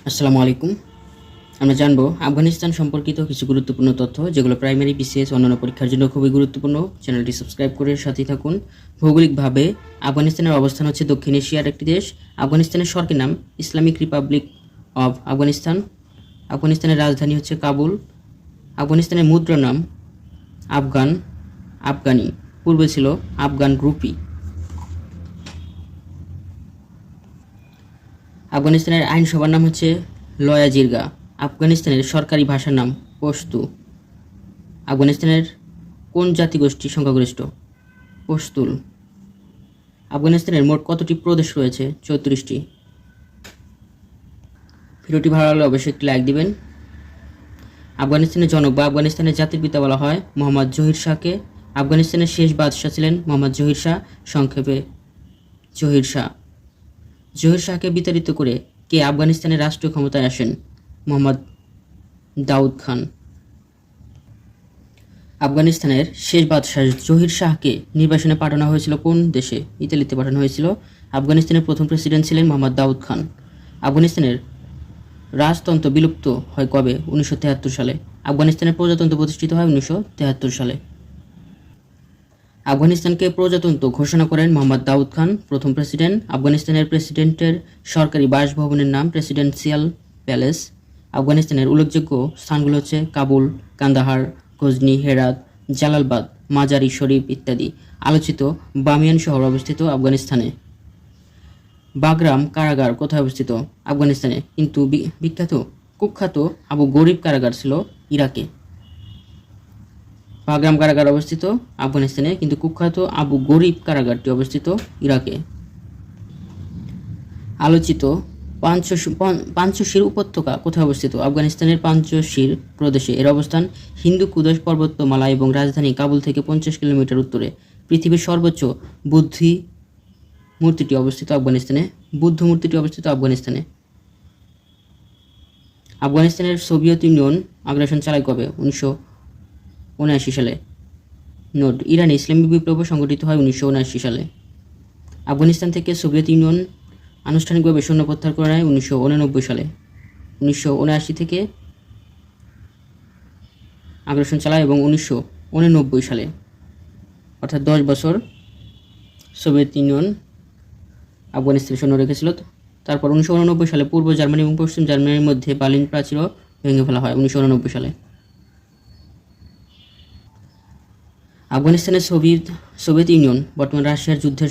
আসসালামু আলাইকুম। আমরা জানবো আফগানিস্তান সম্পর্কিত কিছু গুরুত্বপূর্ণ তথ্য, যেগুলো প্রাইমারি, বিসিএস, অন্যান্য পরীক্ষার জন্য খুবই গুরুত্বপূর্ণ। চ্যানেলটি সাবস্ক্রাইব করে সাথেই থাকুন। ভৌগোলিকভাবে আফগানিস্তানের অবস্থান হচ্ছে দক্ষিণ এশিয়ার একটি দেশ। আফগানিস্তানের সরকারি নাম ইসলামিক রিপাবলিক অফ আফগানিস্তান। আফগানিস্তানের রাজধানী হচ্ছে কাবুল। আফগানিস্তানের মুদ্রার নাম আফগানি, পূর্বে ছিল আফগান রুপি। আফগানিস্তানের আইনসভার নাম হচ্ছে লয়া জিরগা। আফগানিস্তানের সরকারি ভাষার নাম পশতু। আফগানিস্তানের কোন জাতিগোষ্ঠী সংখ্যাগরিষ্ঠ? পশতুল। আফগানিস্তানের মোট কতটি প্রদেশ রয়েছে? 34টি। ভিডিওটি ভালো লাগলে অবশ্যই একটি লাইক দিবেন। আফগানিস্তানের জনক বা আফগানিস্তানের জাতির পিতা বলা হয় মোহাম্মদ জহির শাহকে। আফগানিস্তানের শেষ বাদশাহ ছিলেন মোহাম্মদ জহির শাহ, সংক্ষেপে জহির শাহ। জহির শাহকে বিতাড়িত করে কে আফগানিস্তানের রাষ্ট্রীয় ক্ষমতায় আসেন? মোহাম্মদ দাউদ খান। আফগানিস্তানের শেষ বাদশাহ জহির শাহকে নির্বাসনে পাঠানো হয়েছিল কোন দেশে? ইতালিতে পাঠানো হয়েছিল। আফগানিস্তানের প্রথম প্রেসিডেন্ট ছিলেন মোহাম্মদ দাউদ খান। আফগানিস্তানের রাজতন্ত্র বিলুপ্ত হয় কবে? 1973 সালে। আফগানিস্তানের প্রজাতন্ত্র প্রতিষ্ঠিত হয় 1973 সালে। আফগানিস্তানকে প্রজাতন্ত্র ঘোষণা করেন মোহাম্মদ দাউদ খান, প্রথম প্রেসিডেন্ট। আফগানিস্তানের প্রেসিডেন্টের সরকারি বাসভবনের নাম প্রেসিডেন্সিয়াল প্যালেস। আফগানিস্তানের উল্লেখযোগ্য স্থানগুলো হচ্ছে কাবুল, কান্দাহার, গজনি, হেরাত, জালালাবাদ, মাজারি শরীফ ইত্যাদি। আলোচিত বামিয়ান শহর অবস্থিত আফগানিস্তানে। বাগরাম কারাগার কোথায় অবস্থিত? আফগানিস্তানে। কিন্তু কুখ্যাত আবু গরিব কারাগার ছিল ইরাকে। বাগরাম কারাগার অবস্থিত আফগানিস্তানে, কিন্তু কুখ্যাত আবু গরিব কারাগারটি অবস্থিত ইরাকে। আলোচিত পাঞ্চশির উপত্যকা কোথায় অবস্থিত? আফগানিস্তানের পাঞ্চশির প্রদেশে। এর অবস্থান হিন্দু কুদস পর্বতমালা এবং রাজধানী কাবুল থেকে 50 কিলোমিটার উত্তরে। পৃথিবীর সর্বোচ্চ বুদ্ধ মূর্তিটি অবস্থিত আফগানিস্তানে। আফগানিস্তানের সোভিয়েত ইউনিয়ন আগ্রাসন চালায় কবে? 1979 সালে। নোট: ইরানে ইসলামী বিপ্লব সংঘটিত হয় 1979 সালে। আফগানিস্তান থেকে সোভিয়েত ইউনিয়ন আনুষ্ঠানিকভাবে সৈন্য প্রত্যাহার করে নেয় 1989 সালে। 1979 থেকে আগ্রাসন চালায় এবং 1989 সালে, অর্থাৎ 10 বছর সোভিয়েত ইউনিয়ন আফগানিস্তানে সৈন্য রেখেছিল। তারপর 1989 সালে পূর্ব জার্মানি এবং পশ্চিম জার্মানির মধ্যে বার্লিন প্রাচীর ভেঙে ফেলা হয় 1989 সালে। আফগানিস্তানের সোভিয়েত ইউনিয়ন বর্তমান রাশিয়ার যুদ্ধের